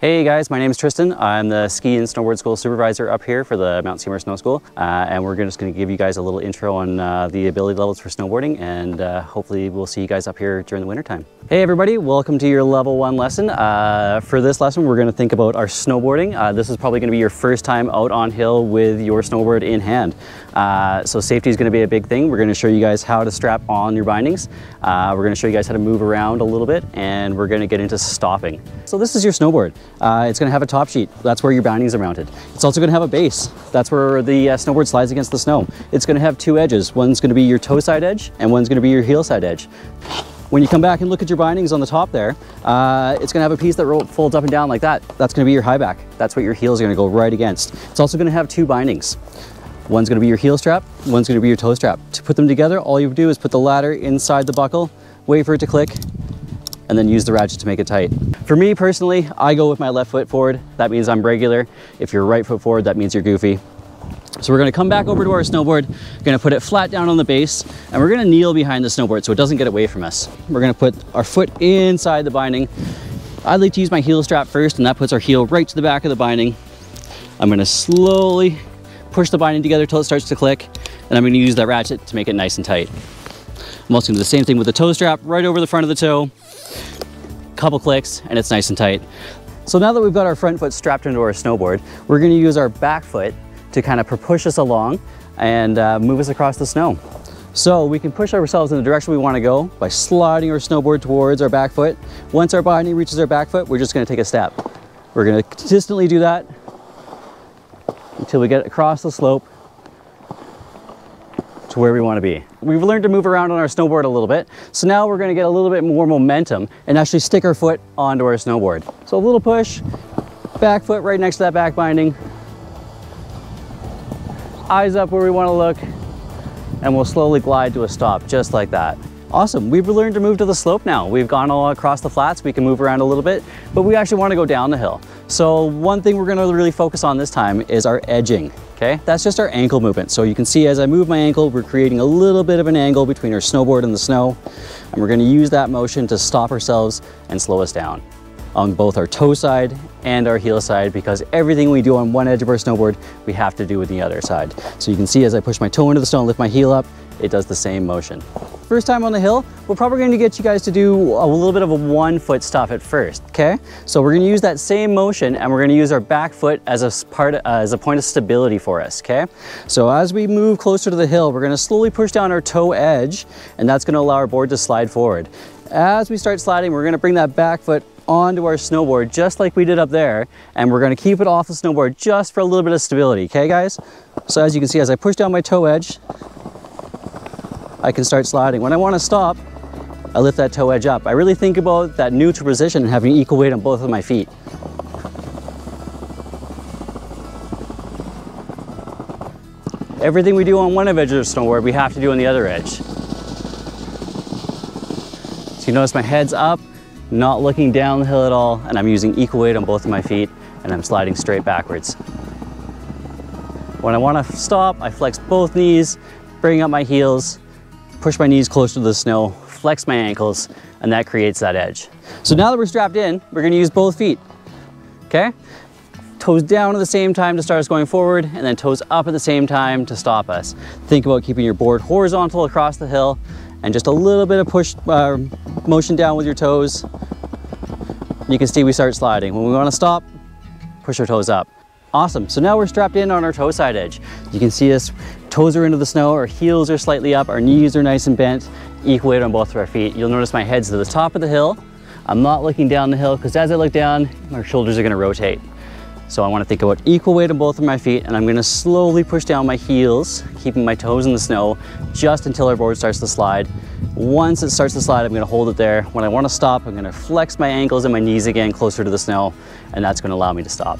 Hey guys, my name is Tristan. I'm the ski and snowboard school supervisor up here for the Mount Seymour Snow School. And we're just going to give you guys a little intro on the ability levels for snowboarding, and hopefully we'll see you guys up here during the winter time. Hey everybody, welcome to your level 1 lesson. For this lesson, we're going to think about our snowboarding. This is probably going to be your first time out on hill with your snowboard in hand. So safety is going to be a big thing. We're going to show you guys how to strap on your bindings. We're going to show you guys how to move around a little bit, and we're going to get into stopping. So this is your snowboard. It's going to have a top sheet. That's where your bindings are mounted. It's also going to have a base. That's where the snowboard slides against the snow. It's going to have two edges. One's going to be your toe side edge, and one's going to be your heel side edge. When you come back and look at your bindings on the top there, it's going to have a piece that folds up and down like that. That's going to be your high back. That's what your heel is going to go right against. It's also going to have two bindings. One's going to be your heel strap, one's going to be your toe strap. To put them together, all you do is put the ladder inside the buckle, wait for it to click, and then use the ratchet to make it tight. For me personally, I go with my left foot forward. That means I'm regular. If you're right foot forward, that means you're goofy. So we're going to come back over to our snowboard, going to put it flat down on the base, and we're going to kneel behind the snowboard so it doesn't get away from us. We're going to put our foot inside the binding. I like to use my heel strap first, and that puts our heel right to the back of the binding. I'm going to slowly push the binding together till it starts to click, and I'm going to use that ratchet to make it nice and tight. I'm also going to do the same thing with the toe strap right over the front of the toe. Couple clicks and it's nice and tight. So now that we've got our front foot strapped into our snowboard, we're going to use our back foot to kind of push us along and move us across the snow. So we can push ourselves in the direction we want to go by sliding our snowboard towards our back foot. Once our binding reaches our back foot, we're just going to take a step. We're going to consistently do that until we get across the slope to where we want to be. We've learned to move around on our snowboard a little bit, so now we're going to get a little bit more momentum and actually stick our foot onto our snowboard. So a little push, back foot right next to that back binding, eyes up where we want to look, and we'll slowly glide to a stop just like that. Awesome, we've learned to move to the slope now. We've gone all across the flats, we can move around a little bit, but we actually want to go down the hill. So one thing we're going to really focus on this time is our edging. Okay, that's just our ankle movement. So you can see as I move my ankle, we're creating a little bit of an angle between our snowboard and the snow, and we're going to use that motion to stop ourselves and slow us down on both our toe side and our heel side, because everything we do on one edge of our snowboard, we have to do with the other side. So you can see as I push my toe into the snow and lift my heel up, it does the same motion. First time on the hill, we're probably going to get you guys to do a little bit of a 1 foot stop at first, okay? So we're going to use that same motion, and we're going to use our back foot as a point of stability for us, okay? So as we move closer to the hill, we're going to slowly push down our toe edge, and that's going to allow our board to slide forward. As we start sliding, we're going to bring that back foot onto our snowboard just like we did up there, and we're going to keep it off the snowboard just for a little bit of stability, okay guys? So as you can see, as I push down my toe edge, I can start sliding. When I want to stop, I lift that toe edge up. I really think about that neutral position and having equal weight on both of my feet. Everything we do on one edge of the snowboard, we have to do on the other edge. So you notice my head's up, not looking down the hill at all, and I'm using equal weight on both of my feet, and I'm sliding straight backwards. When I want to stop, I flex both knees, bring up my heels, push my knees closer to the snow, flex my ankles, and that creates that edge. So now that we're strapped in, we're going to use both feet, okay? Toes down at the same time to start us going forward, and then toes up at the same time to stop us. Think about keeping your board horizontal across the hill, and just a little bit of push motion down with your toes. You can see we start sliding. When we want to stop, push our toes up. Awesome, so now we're strapped in on our toe side edge. You can see us, toes are into the snow, our heels are slightly up, our knees are nice and bent, equal weight on both of our feet. You'll notice my head's to the top of the hill. I'm not looking down the hill, because as I look down, our shoulders are going to rotate. So I want to think about equal weight on both of my feet, and I'm going to slowly push down my heels, keeping my toes in the snow, just until our board starts to slide. Once it starts to slide, I'm going to hold it there. When I want to stop, I'm going to flex my ankles and my knees again closer to the snow, and that's going to allow me to stop.